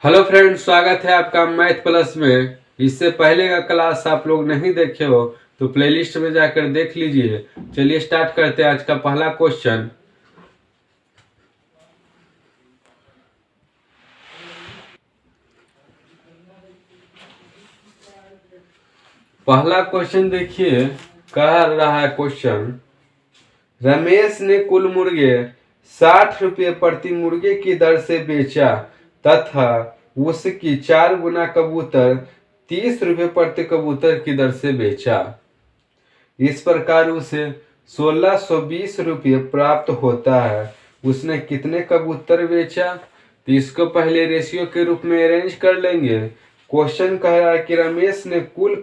Hello friends, स्वागत है आपका मैथ प्लस में। इससे पहले का क्लास आप लोग नहीं देखे हो तो प्लेलिस्ट में जाकर देख लीजिए। चलिए स्टार्ट करते हैं आज का पहला क्वेश्चन। पहला क्वेश्चन देखिए, कह रहा है क्वेश्चन, रमेश ने कुल मुर्गे 60 रुपये प्रति मुर्गे की दर से बेचा तथा उसकी 4 गुना कबूतर 30 रुपये प्रति कबूतर की दर से बेचा। इस प्रकार उसे 1620 रुपये प्राप्त होता है। उसने कितने कबूतर बेचा? तो इसको पहले रेशियो के रूप में अरेंज कर लेंगे। क्वेश्चन कह रहा है कि रमेश ने कुल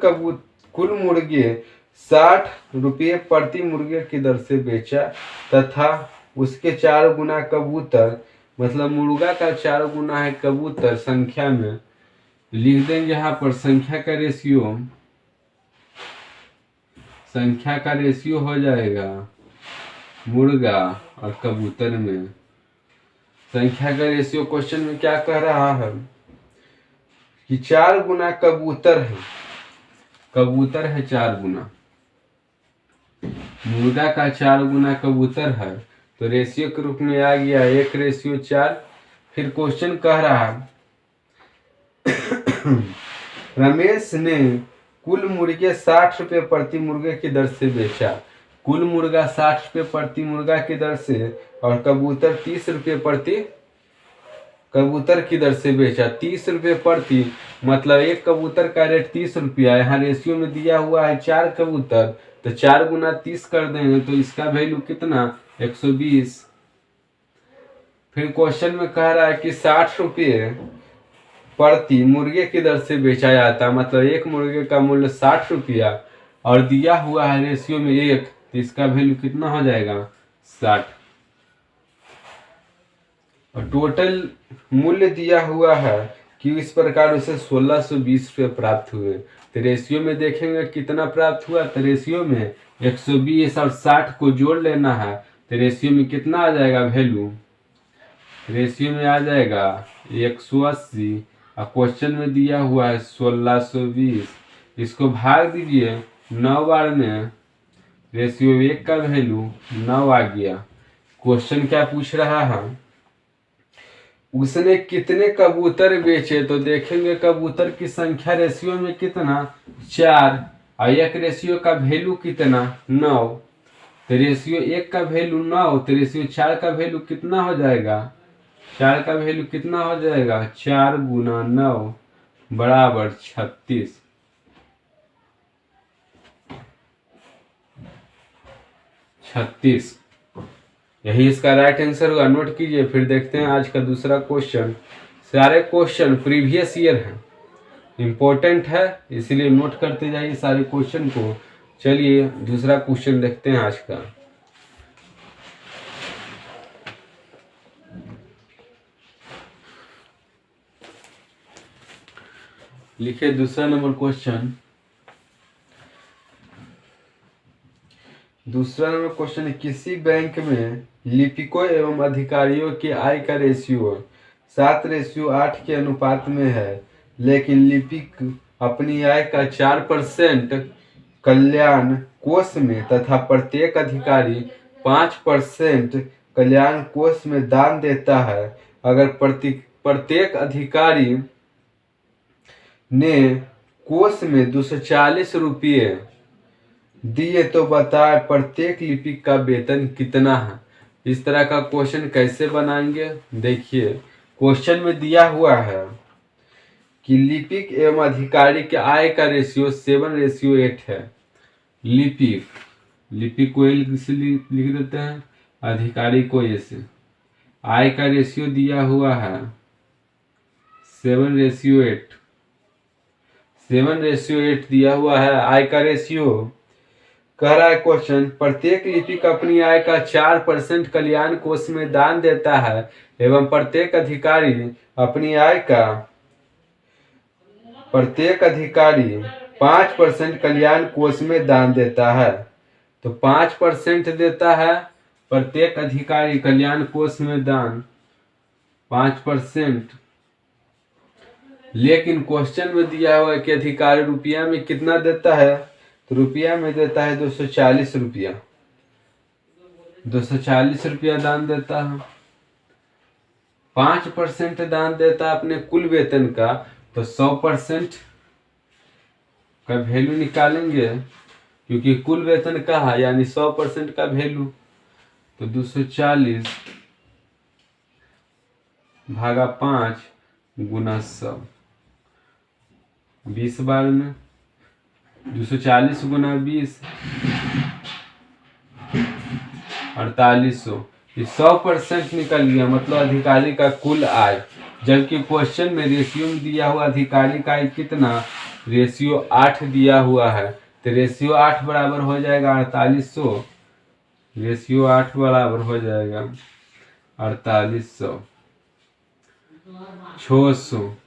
मुर्गे 60 रुपये प्रति मुर्गे की दर से बेचा तथा उसके 4 गुना कबूतर, मतलब मुर्गा का 4 गुना है कबूतर, संख्या में लिख देंगे यहाँ पर। संख्या का रेशियो हो जाएगा मुर्गा और कबूतर में। संख्या का रेशियो क्वेश्चन में क्या कह रहा है कि 4 गुना कबूतर है। कबूतर है 4 गुना, मुर्गा का 4 गुना कबूतर है, तो रेशियो के रूप में आ गया 1:4। फिर क्वेश्चन कह रहा है रमेश ने कुल मुर्गे 60 रुपये प्रति मुर्गे की दर से बेचा। कुल मुर्गा 60 रुपये प्रति मुर्गा की दर से और कबूतर 30 रुपये प्रति कबूतर की दर से बेचा। 30 रुपये प्रति मतलब एक कबूतर का रेट 30 रुपया। यहाँ रेशियो में दिया हुआ है 4 कबूतर, तो 4 गुना 30 कर देंगे तो इसका वैल्यू कितना? 120। फिर क्वेश्चन में कह रहा है कि 60 रुपये प्रति मुर्गे की दर से बेचा जाता है, मतलब एक मुर्गे का मूल्य 60 रुपया और दिया हुआ है रेशियो में 1, तो इसका वैल्यू कितना हो जाएगा? 60। और टोटल मूल्य दिया हुआ है कि इस प्रकार उसे 1620 रुपये प्राप्त हुए। तो रेशियो में देखेंगे कितना प्राप्त हुआ, तो रेशियो में 120 और 60 को जोड़ लेना है, तो रेशियो में कितना आ जाएगा वैल्यू? रेशियो में आ जाएगा 180 और क्वेश्चन में दिया हुआ है 1620। इसको भाग दीजिए 9 बार में, रेशियो 1 का वैल्यू 9 आ गया। क्वेश्चन क्या पूछ रहा है? उसने कितने कबूतर बेचे? तो देखेंगे कबूतर की संख्या रेशियो में कितना? 4 और एक रेशियो का वैल्यू कितना? 9। तो रेशियो 1 का वैल्यू 9, तो रेशियो 4 का वैल्यू कितना हो जाएगा? 4 का वैल्यू कितना हो जाएगा? 4 गुना 9 बराबर 36। यही इसका राइट आंसर होगा। नोट कीजिए। फिर देखते हैं आज का दूसरा क्वेश्चन। सारे क्वेश्चन प्रीवियस ईयर हैं, इम्पोर्टेंट है, इसीलिए नोट करते जाइए सारे क्वेश्चन को। चलिए दूसरा क्वेश्चन देखते हैं आज का। लिखिए दूसरा नंबर क्वेश्चन। दूसरा नंबर क्वेश्चन है, किसी बैंक में लिपिकों एवं अधिकारियों की आय का रेशियो 7:8 के अनुपात में है, लेकिन लिपिक अपनी आय का 4% कल्याण कोष में तथा प्रत्येक अधिकारी 5% कल्याण कोष में दान देता है। अगर प्रत्येक अधिकारी ने कोष में 240 रुपये दिए तो बताए प्रत्येक लिपिक का वेतन कितना है। इस तरह का क्वेश्चन कैसे बनाएंगे? देखिए क्वेश्चन में दिया हुआ है कि लिपिक एवं अधिकारी के आय का रेशियो 7:8 है। लिपिक को लिख देते हैं, अधिकारी को ऐसे। आय का रेशियो दिया हुआ है 7:8। 7:8 दिया हुआ है आय का रेशियो। कह रहा है क्वेश्चन, प्रत्येक लिपिक अपनी आय का 4% कल्याण कोष में दान देता है एवं प्रत्येक अधिकारी अपनी आय का 5% कल्याण कोष में दान देता है। तो 5% देता है प्रत्येक अधिकारी कल्याण कोष में दान, 5%। लेकिन क्वेश्चन में दिया हुआ है कि अधिकारी रुपया में कितना देता है, तो रुपया में देता है 240 रुपया, 240 रुपया दान देता है। 5% दान देता है अपने कुल वेतन का, तो 100% का वैल्यू निकालेंगे, क्योंकि कुल वेतन का है यानी 100% का वैल्यू। तो 240 भागा 5 गुना 100, 20 बार में 240 गुना 20 4800, ये 100% निकल गया, मतलब अधिकारी का कुल आय। जबकि क्वेश्चन में रेशियो में दिया हुआ अधिकारी का आय कितना, रेशियो 8 दिया हुआ है, तो रेशियो 8 बराबर हो जाएगा 4800, रेशियो 8 बराबर हो जाएगा 4800, 600,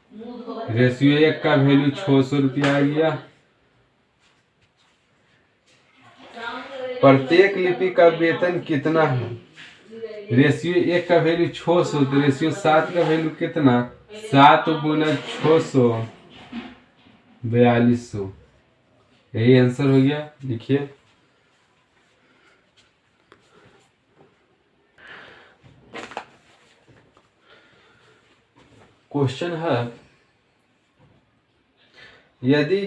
रेशियो 1 का वैल्यू 600 रुपया आ गया। प्रत्येक लिपि का वेतन कितना है, रेशियो 1 का वैल्यू 600, तो रेशियो 7 का वैल्यू कितना, 7 गुना 600 4200, यही आंसर हो गया। लिखिए क्वेश्चन है, यदि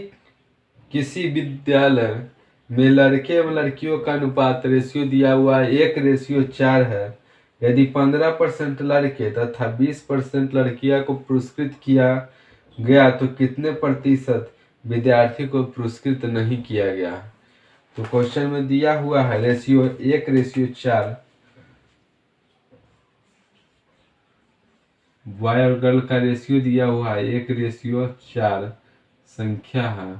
किसी विद्यालय में लड़के एवं लड़कियों का अनुपात रेशियो दिया हुआ है 1:4 है, यदि 15% लड़के तथा 20% लड़कियां को पुरस्कृत किया गया तो कितने प्रतिशत विद्यार्थी को पुरस्कृत नहीं किया गया। तो क्वेश्चन में दिया हुआ है रेशियो 1:4, बॉय और गर्ल का रेशियो दिया हुआ है 1:4 संख्या है।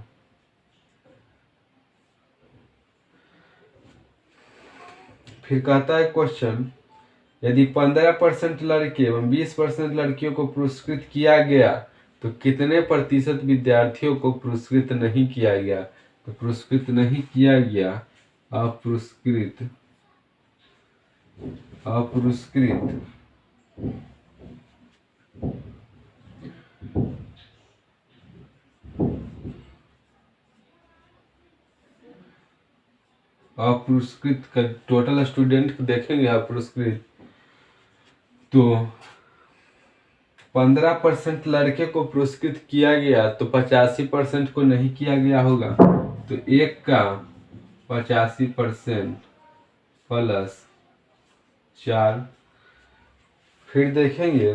फिर कहता है क्वेश्चन, यदि 15% लड़के एवं 20% लड़कियों को पुरस्कृत किया गया तो कितने प्रतिशत विद्यार्थियों को पुरस्कृत नहीं किया गया। तो पुरस्कृत नहीं किया गया, अपुरस्कृत, अपुरस्कृत अपुरस्कृत का टोटल स्टूडेंट देखेंगे अपुरस्कृत, तो 15% लड़के को पुरस्कृत किया गया तो 85% को नहीं किया गया होगा। तो 1 का 85% प्लस 4। फिर देखेंगे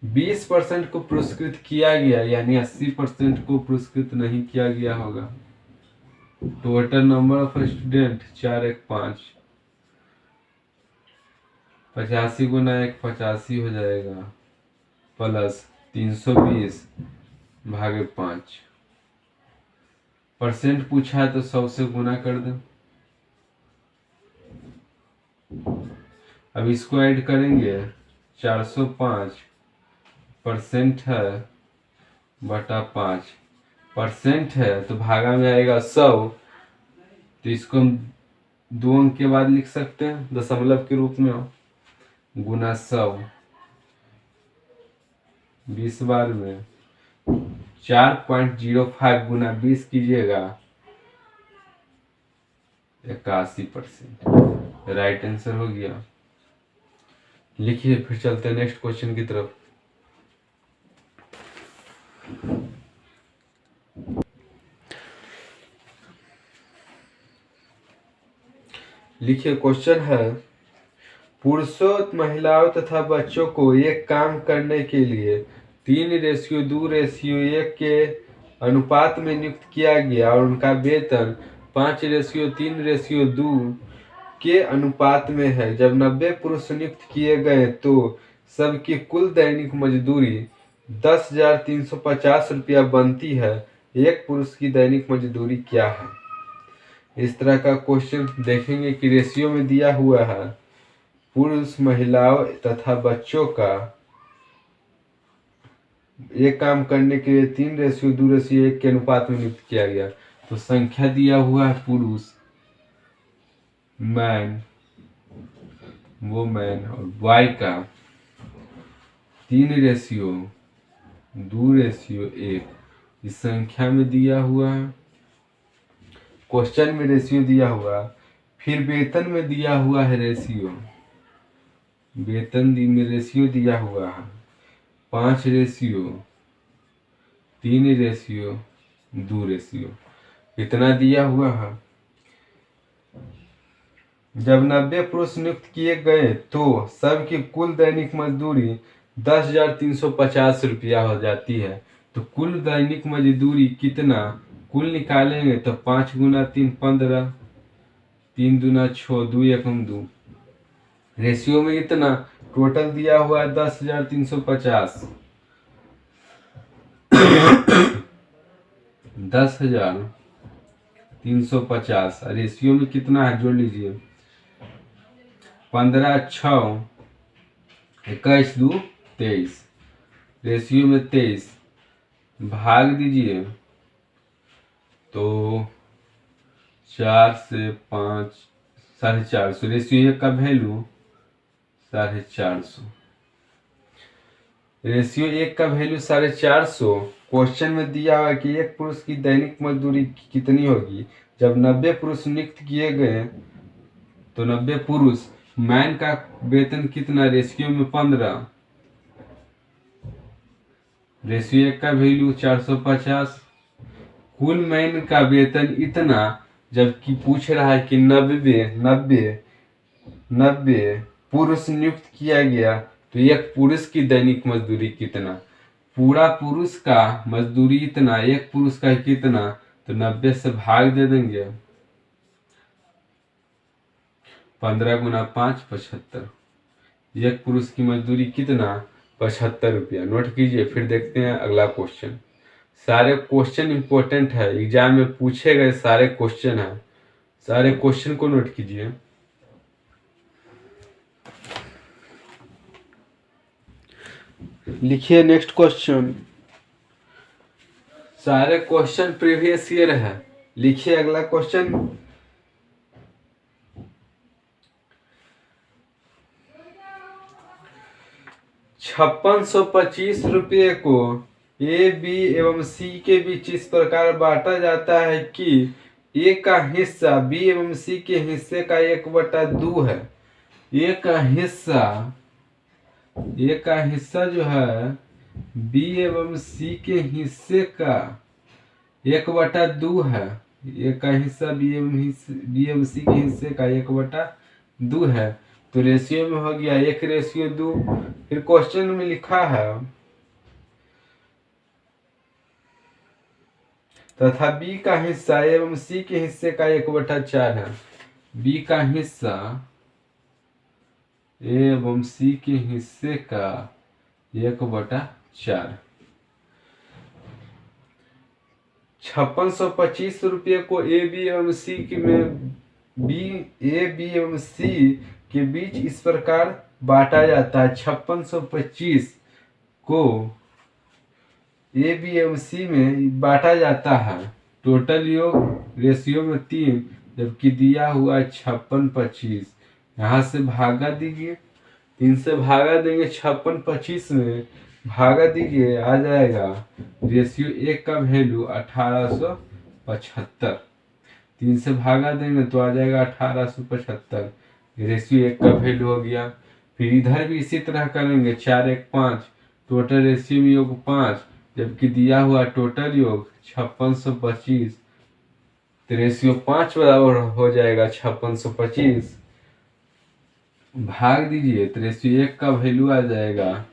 20% को पुरस्कृत किया गया यानी 80% को पुरस्कृत नहीं किया गया होगा। टोटल नंबर ऑफ स्टूडेंट 4 1 5, 85 गुना 1 85 हो जाएगा, प्लस 320 भागे 5। परसेंट पूछा है तो 100 से गुना कर दो। अब इसको ऐड करेंगे, 405 परसेंट है बटा 5, परसेंट है तो भागा में आएगा 100, तो इसको हम 2 अंक के बाद लिख सकते हैं दशमलव के रूप में, गुना 100, 20 बार में 4.05 गुना 20 कीजिएगा 81%, राइट आंसर हो गया। लिखिए, फिर चलते हैं नेक्स्ट क्वेश्चन की तरफ। लिखिए क्वेश्चन है, पुरुषों महिलाओं तथा बच्चों को एक काम करने के लिए 3:2:1 के अनुपात में नियुक्त किया गया और उनका वेतन 5:3:2 के अनुपात में है। जब 90 पुरुष नियुक्त किए गए तो सबकी कुल दैनिक मजदूरी 10,350 रुपया बनती है। एक पुरुष की दैनिक मजदूरी क्या है। इस तरह का क्वेश्चन देखेंगे कि रेशियो में दिया हुआ है पुरुष महिलाओं तथा बच्चों का एक काम करने के लिए 3:2:1 के अनुपात में नियुक्त किया गया। तो संख्या दिया हुआ है पुरुष, मैन, वुमेन और बॉय का 3:2 2:1 इस संख्या में दिया हुआ है, क्वेश्चन में रेशियो दिया हुआ। फिर वेतन में दिया हुआ है रेशियो, वेतन में रेशियो दिया हुआ है 5:3:2। इतना दिया हुआ है। जब 90 पुरुष नियुक्त किए गए तो सबकी कुल दैनिक मजदूरी 10,350 रुपया हो जाती है। तो कुल दैनिक मजदूरी कितना, कुल निकालेंगे तो 5 गुना 3 15, 3 दूना 6, 2 एकम 2। रेशियो में इतना टोटल दिया हुआ है 10,350। 10,350 रेशियो में कितना है जोड़ लीजिए, 15 6 21 2 23, रेशियो में 23 भाग दीजिए तो 4 से 5 450, रेशियो का वैल्यू 450। रेशियो 1 का वैल्यू 450। क्वेश्चन में दिया हुआ कि एक पुरुष की दैनिक मजदूरी कितनी होगी। जब 90 पुरुष नियुक्त किए गए तो 90 पुरुष, मैन का वेतन कितना, रेशियो में 15, रेशियो 1 का वैल्यू 450। कुल मैन का वेतन इतना, जबकि पूछ रहा है कि 90 पुरुष नियुक्त किया गया तो एक पुरुष की दैनिक मजदूरी कितना, पूरा पुरुष का मजदूरी इतना, एक पुरुष का कितना, तो 90 से भाग दे देंगे। 15 गुना 5 75, एक पुरुष की मजदूरी कितना, 75 रुपया। नोट कीजिए। फिर देखते हैं अगला क्वेश्चन। सारे क्वेश्चन इंपॉर्टेंट है, एग्जाम में पूछे गए सारे क्वेश्चन है, सारे क्वेश्चन को नोट कीजिए। लिखिए नेक्स्ट क्वेश्चन, सारे क्वेश्चन प्रीवियस ईयर है। लिखिए अगला क्वेश्चन, ₹5625 को ए, बी एवं सी के बीच इस प्रकार बांटा जाता है कि ए का हिस्सा बी एवं सी के हिस्से का 1/2 है। ए का हिस्सा जो है बी एवं सी के हिस्से का 1/2 है। ए का हिस्सा बी एवं सी के हिस्से का 1/2 है। तो रेशियो में हो गया 1:2। फिर क्वेश्चन में लिखा है तथा बी का हिस्सा एवं सी के हिस्से का 1/4 है। बी का हिस्सा एवं सी के हिस्से का 1/4। ₹5625 को ए बी एवं सी के बीच इस प्रकार बांटा जाता है। 5625 को ए बी एवं सी में बांटा जाता है। टोटल योग रेशियो में 3, जबकि दिया हुआ है 5625। यहाँ से भागा दीजिए, 3 से भागा देंगे 5625 में, भागा दीजिए आ जाएगा रेशियो 1 का वैल्यू 1875। 3 से भागा देंगे तो आ जाएगा 1875, रेशियो 1 का वैल्यू हो गया। फिर इधर भी इसी तरह करेंगे, 4 1 5, टोटल रेशियो में योग 5, जबकि दिया हुआ टोटल योग 5625, तो रेशियो 5 बराबर हो जाएगा 5625। भाग दीजिए तो रेशियो 1 का वैल्यू आ जाएगा,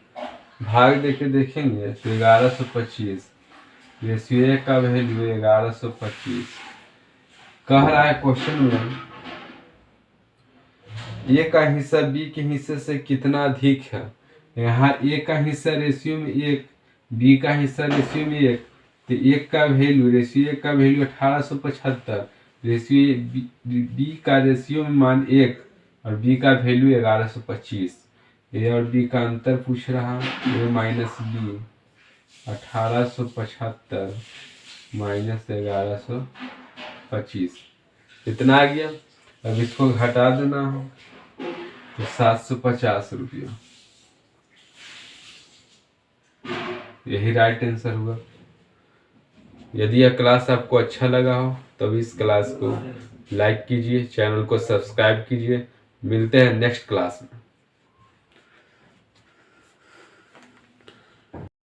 भाग देके देखेंगे तो 1125, रेशियो 1 का वैल्यू 1125। कह रहा है क्वेश्चन में ए का हिस्सा बी के हिस्से से कितना अधिक है। यहाँ ए का हिस्सा रेशियो में 1, बी का हिस्सा रेशियो में 1, तो 1 का वैल्यू, रेशियो 1 का वैल्यू 1875, रेशियो बी का रेशियो में मान 1 और बी का वैल्यू 1125। ए और बी का अंतर पूछ रहा, ए माइनस बी, 1875 माइनस 1125 इतना आ गया। अब इसको घटा देना हो तो 750 रुपया। यही राइट आंसर हुआ। यदि यह क्लास आपको अच्छा लगा हो तब इस क्लास को लाइक कीजिए, चैनल को सब्सक्राइब कीजिए। मिलते हैं नेक्स्ट क्लास में।